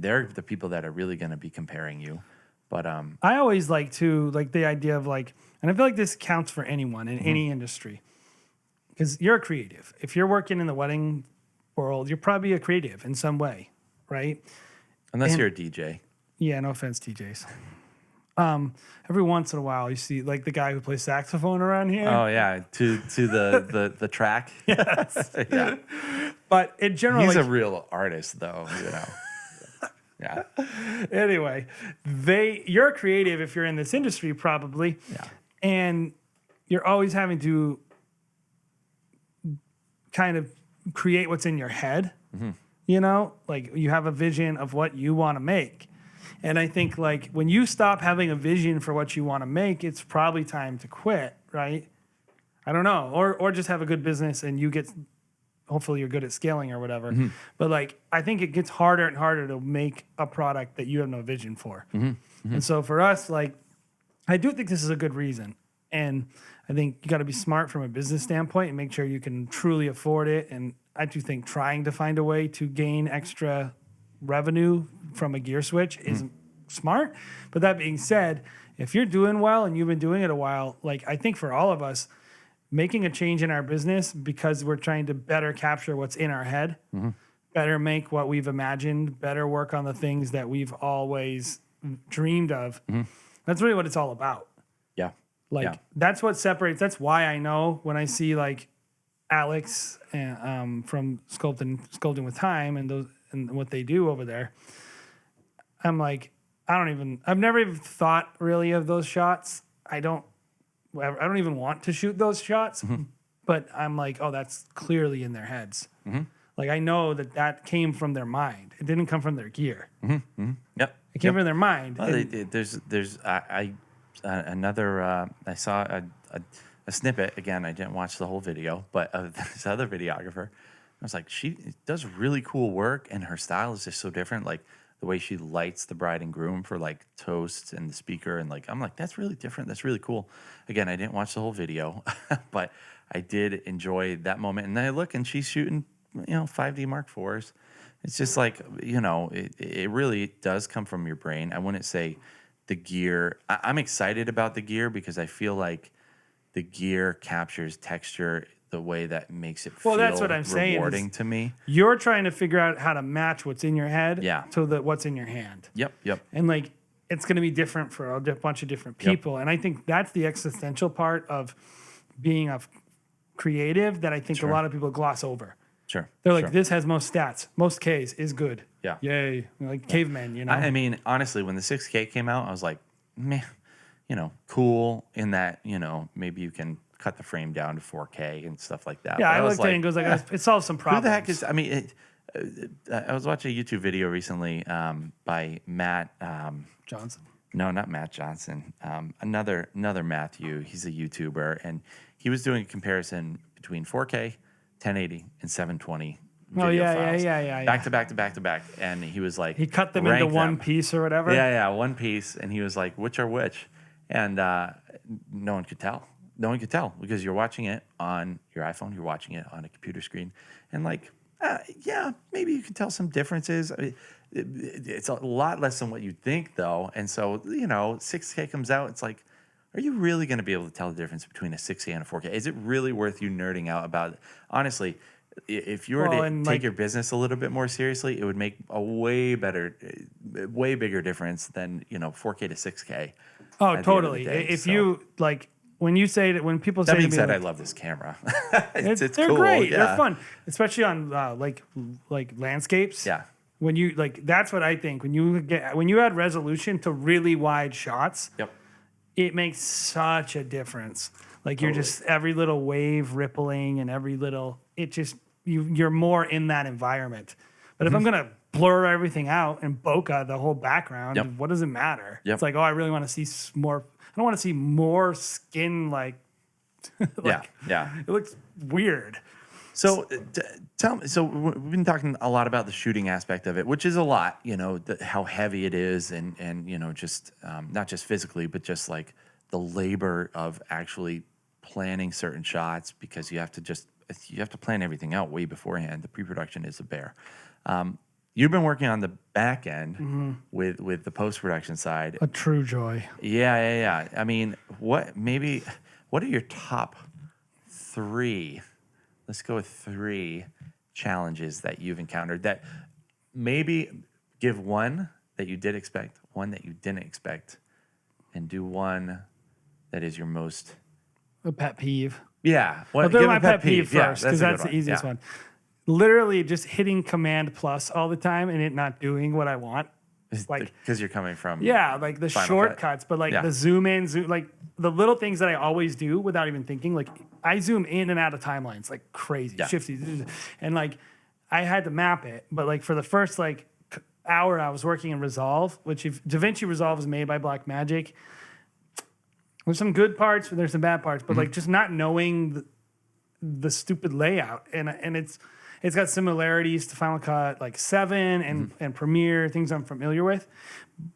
they're the people that are really going to be comparing you. But I always like the idea of and I feel like this counts for anyone in any industry, because you're a creative. If you're working in the wedding world, you're probably a creative in some way, right? Unless you're a DJ. Yeah, no offense, DJs. Every once in a while, you see like the guy who plays saxophone around here. Oh yeah, to the track. Yes. Yeah. But in general, he's a real artist, though. Yeah. Anyway, you're a creative if you're in this industry, probably. Yeah. And you're always having to kind of create what's in your head. Like you have a vision of what you want to make. And I think when you stop having a vision for what you want to make, it's probably time to quit, right? I don't know. Or just have a good business and hopefully you're good at scaling or whatever. But I think it gets harder and harder to make a product that you have no vision for. And so for us, I do think this is a good reason. And I think you got to be smart from a business standpoint and make sure you can truly afford it. And I do think trying to find a way to gain extra revenue from a gear switch is smart. But that being said, if you're doing well and you've been doing it a while, I think for all of us, making a change in our business because we're trying to better capture what's in our head, better make what we've imagined, better work on the things that we've always dreamed of. That's really what it's all about. Yeah. That's what separates. That's why I know when I see Alex from Sculpting with Time and what they do over there. I'm like, I've never even thought really of those shots. I don't even want to shoot those shots, but I'm like, oh, that's clearly in their heads. Like I know that came from their mind. It didn't come from their gear. Yep. It came from their mind. Well, I saw a snippet. Again, I didn't watch the whole video, but of this other videographer, I was like, she does really cool work, and her style is just so different. Like the way she lights the bride and groom for like toasts and the speaker, and like I'm like, that's really different. That's really cool. Again, I didn't watch the whole video, but I did enjoy that moment. And then I look, and she's shooting, 5D Mark IVs. It's just like, it really does come from your brain. I wouldn't say the gear. I'm excited about the gear because I feel like the gear captures texture the way that makes it feel that's what I'm rewarding saying to me. You're trying to figure out how to match what's in your head to what's in your hand. Yep. And like, it's going to be different for a bunch of different people. And I think that's the existential part of being a creative that I think a lot of people gloss over. Sure. They're like, this has most stats. Most Ks is good. Yeah. Yay. Like cavemen, I mean, honestly, when the 6K came out, I was like, meh, cool in that, maybe you can cut the frame down to 4K and stuff like that. Yeah, I looked at it and goes like, it solves some problems. Who the heck is, I mean, I was watching a YouTube video recently by Matt. Johnson. No, not Matt Johnson. Another Matthew. He's a YouTuber, and he was doing a comparison between 4K, 1080, and 720 video files. Yeah. Back to back to back to back. And he was like, he cut them into one piece or whatever. Yeah, one piece. And he was like, which are which? And no one could tell. No one could tell because you're watching it on your iPhone, you're watching it on a computer screen, and like, maybe you can tell some differences. I mean, it's a lot less than what you'd think, though. And so, 6K comes out, it's like, are you really going to be able to tell the difference between a 6K and a 4K? Is it really worth you nerding out about it? Honestly, if you were to take your business a little bit more seriously, it would make a way bigger difference than 4K to 6K. Oh, totally. If you like. When you say that, when people say, that being said, I love this camera. It's they're cool. great. Yeah. They're fun, especially on like landscapes. Yeah. When you like, that's what I think. When you add resolution to really wide shots, it makes such a difference. Like you're just every little wave rippling and every little you're more in that environment. But if I'm gonna blur everything out and bokeh the whole background, what does it matter? It's like, I really want to see more. I don't want to see more skin like it looks weird. So tell me. So we've been talking a lot about the shooting aspect of it, which is a lot. How heavy it is, and just not just physically, but just like the labor of actually planning certain shots because you have to plan everything out way beforehand. The pre-production is a bear. You've been working on the back end with the post-production side. A true joy. Yeah. I mean, what are your top 3? Let's go with 3 challenges that you've encountered that maybe give one that you did expect, one that you didn't expect, and do one that is your most... A pet peeve. Yeah. I'll do my pet peeve first because that's the easiest one. Literally just hitting Command Plus all the time and it not doing what I want. Like because you're coming from like the shortcuts, but like the zoom in, like the little things that I always do without even thinking. Like I zoom in and out of timelines like crazy, shifty, and like I had to map it. But like for the first like hour, I was working in Resolve, which if DaVinci Resolve is made by Blackmagic. There's some good parts, but there's some bad parts. But like just not knowing the stupid layout, and it's got similarities to Final Cut like 7 and Premiere, things I'm familiar with,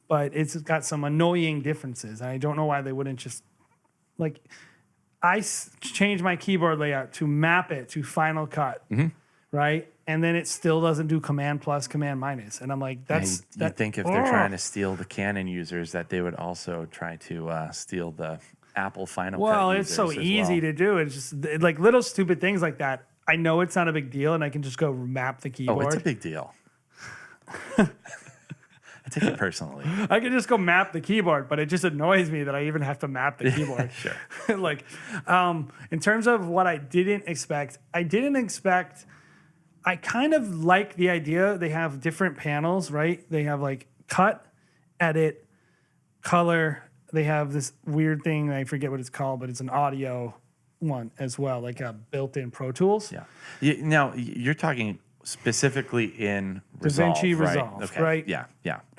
but it's got some annoying differences. And I don't know why they wouldn't just like change my keyboard layout to map it to Final Cut, right? And then it still doesn't do Command Plus, Command Minus, and I'm like, you think if they're trying to steal the Canon users, that they would also try to steal the Apple Final Cut users. Well, it's so easy to do. It's just like little stupid things like that. I know it's not a big deal, and I can just go map the keyboard. Oh, it's a big deal. I take it personally. I could just go map the keyboard, but it just annoys me that I even have to map the keyboard. Sure. Like, in terms of what I didn't expect, I kind of like the idea. They have different panels, right? They have like cut, edit, color. They have this weird thing, I forget what it's called, but it's an audio one as well, like a built-in Pro Tools. Yeah. Now, you're talking specifically in Resolve, DaVinci right? Resolve, Okay. right? Yeah.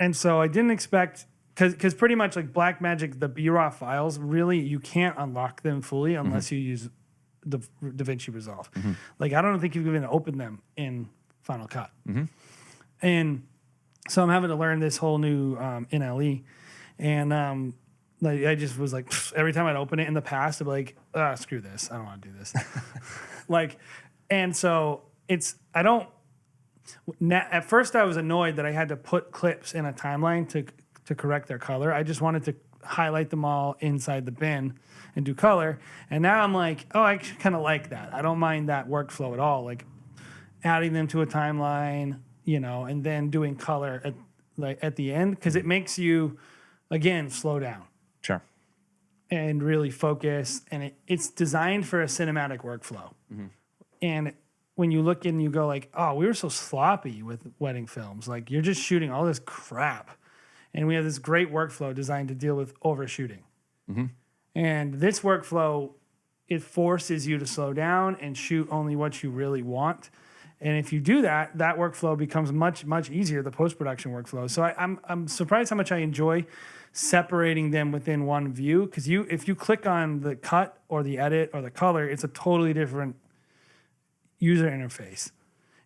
And so I didn't expect, because pretty much like Blackmagic, the B-RAW files, really, you can't unlock them fully unless you use the DaVinci Resolve. Like, I don't think you can even open them in Final Cut. And so I'm having to learn this whole new NLE. And like, I just was like, every time I'd open it in the past, I'd be like, screw this. I don't want to do this. Like, and so at first I was annoyed that I had to put clips in a timeline to correct their color. I just wanted to highlight them all inside the bin and do color. And now I'm like, oh, I kind of like that. I don't mind that workflow at all. Like adding them to a timeline, and then doing color at the end, because it makes you, again, slow down. Sure. And really focus. And it's designed for a cinematic workflow. And when you look and you go like, oh, we were so sloppy with wedding films. Like, you're just shooting all this crap. And we have this great workflow designed to deal with overshooting. And this workflow, it forces you to slow down and shoot only what you really want. And if you do that, that workflow becomes much, much easier, the post-production workflow. So I'm surprised how much I enjoy separating them within one view. Because if you click on the cut or the edit or the color, it's a totally different user interface.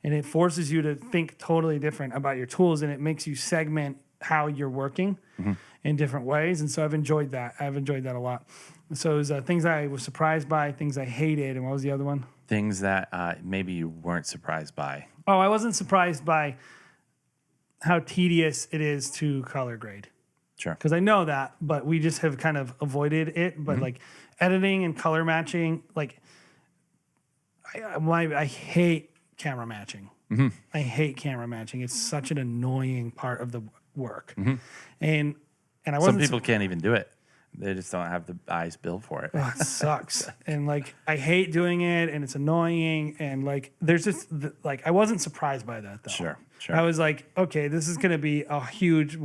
And it forces you to think totally different about your tools, and it makes you segment how you're working in different ways. And so I've enjoyed that. I've enjoyed that a lot. So it was things I was surprised by, things I hated, and what was the other one? Things that maybe you weren't surprised by. Oh, I wasn't surprised by how tedious it is to color grade. Sure. Because I know that, but we just have kind of avoided it. But like editing and color matching, like I hate camera matching. I hate camera matching. It's such an annoying part of the work. And I wasn't. Some people can't even do it. They just don't have the eyes built for it. Oh, it sucks. And like, I hate doing it, and it's annoying. And like, there's just like, I wasn't surprised by that though. Sure. I was like, okay, this is going to be a huge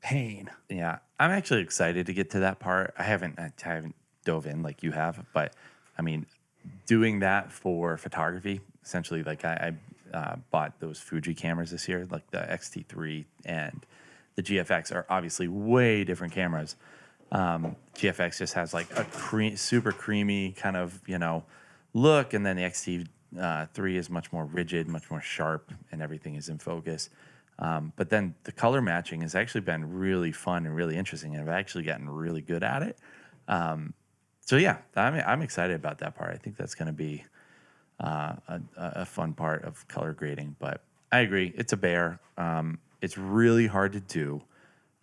pain. Yeah, I'm actually excited to get to that part. I haven't dove in like you have, but I mean, doing that for photography, essentially, like I bought those Fuji cameras this year, like the X-T3 and the GFX are obviously way different cameras. GFX just has like a super creamy kind of, look, and then the X-T3 is much more rigid, much more sharp, and everything is in focus. But then the color matching has actually been really fun and really interesting, and I've actually gotten really good at it. So yeah, I'm excited about that part. I think that's going to be a fun part of color grading. But I agree, it's a bear. It's really hard to do.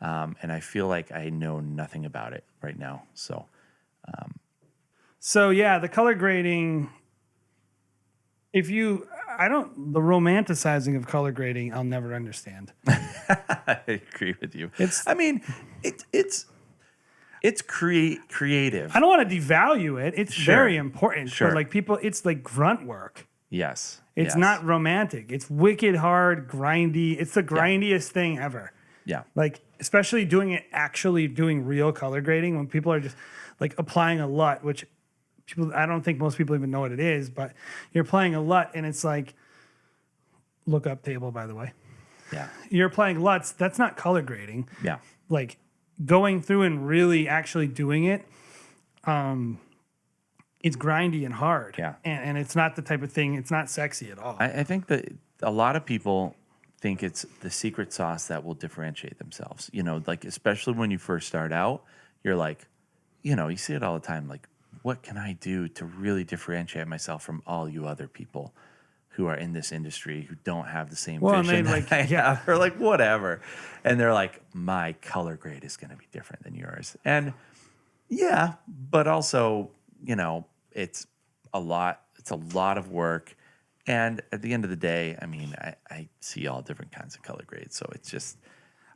And I feel like I know nothing about it right now. So yeah, the color grading, the romanticizing of color grading, I'll never understand. I agree with you. It's creative. I don't want to devalue it. It's very important. Sure. But like people, it's like grunt work. Yes. It's not romantic. It's wicked hard, grindy. It's the grindiest thing ever. Yeah. Like, especially actually doing real color grading when people are just like applying a LUT, which I don't think most people even know what it is, but you're applying a LUT and it's like, lookup table, by the way. Yeah. You're applying LUTs. That's not color grading. Yeah. Like going through and really actually doing it, it's grindy and hard. Yeah. And it's not the type of thing, it's not sexy at all. I think that a lot of people think it's the secret sauce that will differentiate themselves. Like especially when you first start out, you're like, you see it all the time. Like, what can I do to really differentiate myself from all you other people who are in this industry who don't have the same vision that I have, or like whatever. And they're like, my color grade is going to be different than yours. And yeah, but also, it's a lot of work. And at the end of the day, I mean, I see all different kinds of color grades. So it's just,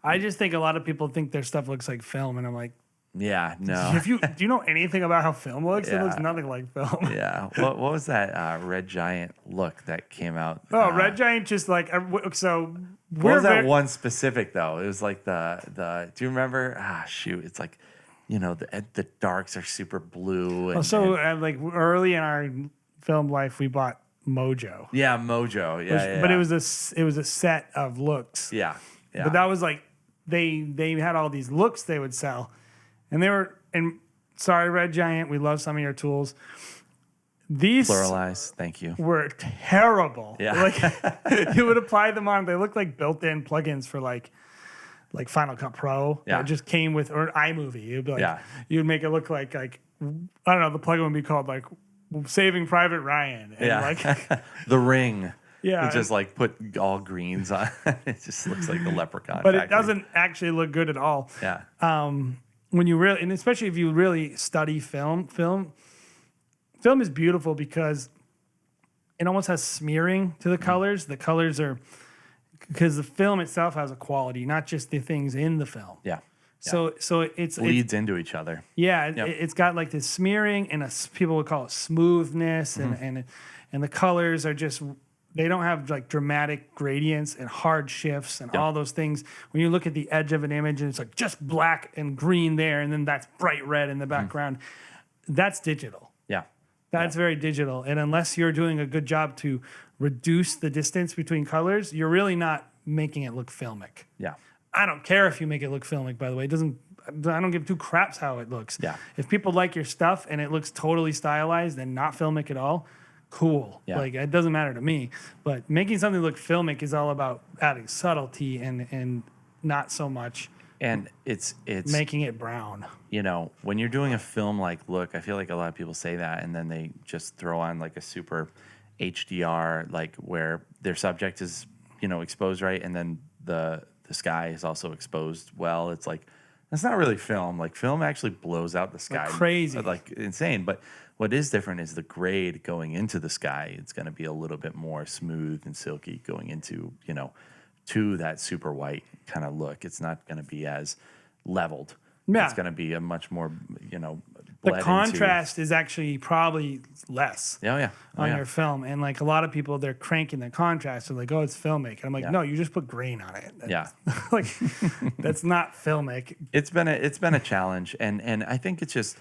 I just think a lot of people think their stuff looks like film, and I'm like, yeah, no. do you know anything about how film looks? It looks nothing like film. Yeah. What was that Red Giant look that came out? Oh, Red Giant just like so. What was that one specific though? It was like the. Do you remember? Shoot! It's like, the darks are super blue. And, like early in our film life, we bought Mojo. Yeah, Mojo. Yeah, But it was a set of looks. Yeah. Yeah. But that was like they had all these looks they would sell, and sorry, Red Giant, we love some of your tools. These pluralized, thank you. Were terrible. Yeah. Like you would apply them on. They look like built-in plugins for like Final Cut Pro. Yeah. It just came with or iMovie. You'd be like, you'd make it look like I don't know. The plugin would be called like Saving Private Ryan. And like The Ring. Yeah. It just like put all greens on. It just looks like the Leprechaun. But factory. it doesn't actually look good at all. Yeah. When you really, and especially if you really study film is beautiful because it almost has smearing to the colors. The colors are, because the film itself has a quality, not just the things in the film. Yeah. So it bleeds into each other. Yeah. It's got like this smearing and people would call it smoothness and the colors are just, they don't have like dramatic gradients and hard shifts and all those things. When you look at the edge of an image and it's like just black and green there and then that's bright red in the background, that's digital. Yeah. That's very digital. And unless you're doing a good job to reduce the distance between colors, you're really not making it look filmic. Yeah. I don't care if you make it look filmic, by the way. I don't give two craps how it looks. Yeah. If people like your stuff and it looks totally stylized and not filmic at all, cool. Yeah. Like it doesn't matter to me. But making something look filmic is all about adding subtlety and not so much and it's making it brown. When you're doing a film like look, I feel like a lot of people say that and then they just throw on like a super HDR, like where their subject is, exposed right, and then the sky is also exposed well. It's like that's not really film. Like film actually blows out the sky like crazy, like insane. But what is different is the grade going into the sky. It's going to be a little bit more smooth and silky going into to that super white kind of look. It's not going to be as leveled. Yeah. It's going to be a much more, the contrast is actually probably less on your film. And like a lot of people, they're cranking the contrast. They're like, oh, it's filmic. And I'm like, no, you just put grain on it. Like that's not filmic. It's been a challenge. And I think it's just,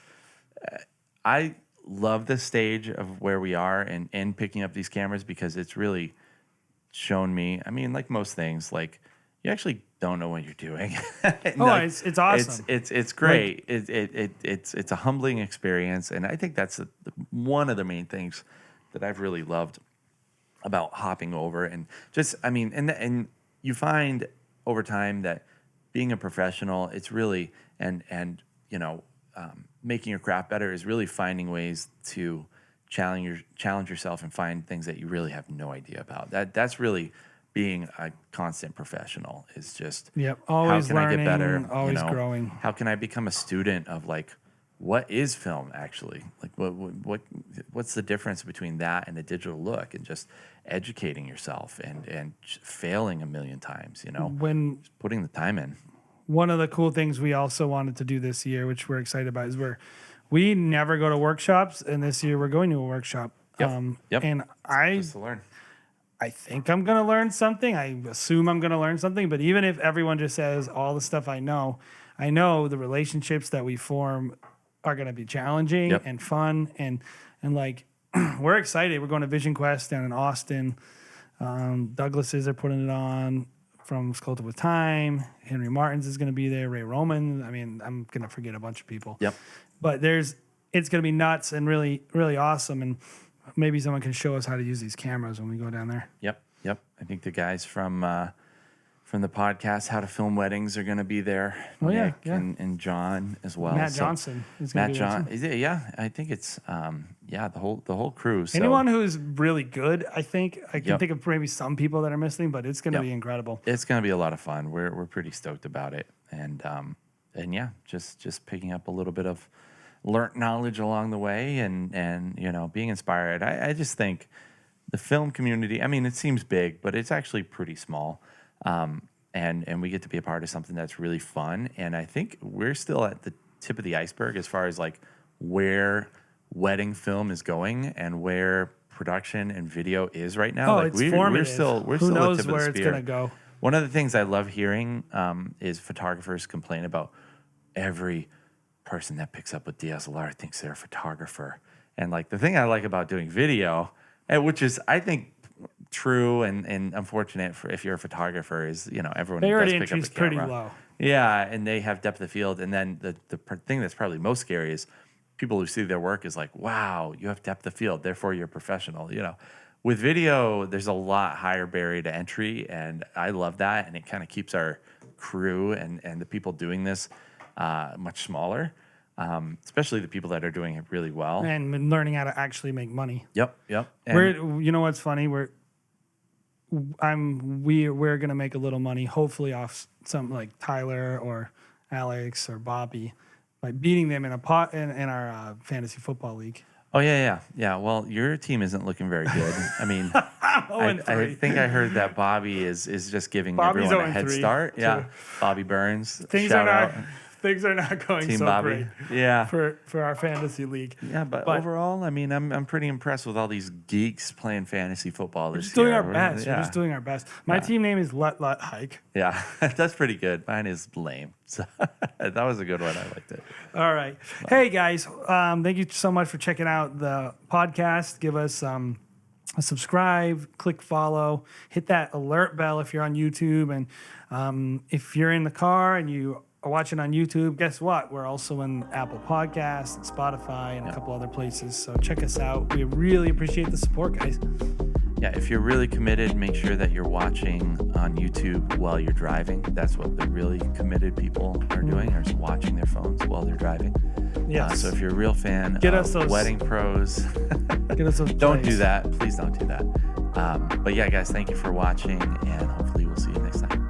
I love the stage of where we are and picking up these cameras because it's really shown me, I mean, like most things, like you actually don't know what you're doing. It's awesome. It's great. Like, it's a humbling experience, and I think that's one of the main things that I've really loved about hopping over and just and you find over time that being a professional, it's really and making your craft better is really finding ways to challenge yourself and find things that you really have no idea about. That's really being a constant professional is just always how can learning, I get better, always growing. How can I become a student of like what is film actually? Like what's the difference between that and a digital look, and just educating yourself and failing a million times, when just putting the time in. One of the cool things we also wanted to do this year, which we're excited about, is we never go to workshops, and this year we're going to a workshop. And Just to learn. I think I'm going to learn something. I assume I'm going to learn something. But even if everyone just says all the stuff I know the relationships that we form are going to be challenging and fun. And like, we're excited. We're going to Vision Quest down in Austin. Douglas's are putting it on from Sculpted with Time. Henry Martins is going to be there. Ray Roman. I mean, I'm going to forget a bunch of people. Yep. But it's going to be nuts and really, really awesome. And maybe someone can show us how to use these cameras when we go down there. Yep. I think the guys from the podcast How to Film Weddings are going to be there. Oh, Nick yeah. And John as well. Matt Johnson is going to be there too. Is it? Yeah, I think it's the whole crew. So. Anyone who's really good, I think I can think of maybe some people that are missing, but it's going to be incredible. It's going to be a lot of fun. We're pretty stoked about it, and just picking up a little bit of learnt knowledge along the way, and being inspired. I just think the film community, I mean, it seems big, but it's actually pretty small. and we get to be a part of something that's really fun. And I think we're still at the tip of the iceberg as far as like where wedding film is going and where production and video is right now. Oh, like it's formative. we're Who still knows at the tip where of the it's spear. gonna go? One of the things I love hearing is photographers complain about every person that picks up a DSLR thinks they're a photographer. And like the thing I like about doing video, and which is I think true and unfortunate for if you're a photographer, is everyone They does already pick up a entry's pretty camera. low. Yeah, and they have depth of field. And then the thing that's probably most scary is people who see their work is like, wow, you have depth of field, therefore you're a professional. With video, there's a lot higher barrier to entry, and I love that. And it kind of keeps our crew and the people doing this much smaller, especially the people that are doing it really well. And learning how to actually make money. Yep. And You know what's funny? We're gonna make a little money, hopefully off something like Tyler or Alex or Bobby by beating them in our fantasy football league. Oh yeah. Well, your team isn't looking very good. I mean, I think I heard that Bobby is just giving Bobby's everyone a head 0-3, start. Yeah, too. Bobby Burns. Things shout out. Things are not going Team so Bobby. great. Yeah. For our fantasy league. Yeah, but overall, I mean, I'm pretty impressed with all these geeks playing fantasy football this Just doing year. our best. Yeah. We're just doing our best. My team name is Let Hike. Yeah, that's pretty good. Mine is lame. So that was a good one. I liked it. All right. Hey guys, thank you so much for checking out the podcast. Give us a subscribe, click follow, hit that alert bell if you're on YouTube, and if you're in the car and you are watching on YouTube, guess what? We're also in Apple Podcasts, Spotify, and a couple other places. So check us out. We really appreciate the support, guys. Yeah, if you're really committed, make sure that you're watching on YouTube while you're driving. That's what the really committed people are doing, are just watching their phones while they're driving. Yes. So if you're a real fan Get of us those- wedding pros, Get us those don't plays. do that. Please don't do that. But yeah, guys, thank you for watching, and hopefully we'll see you next time.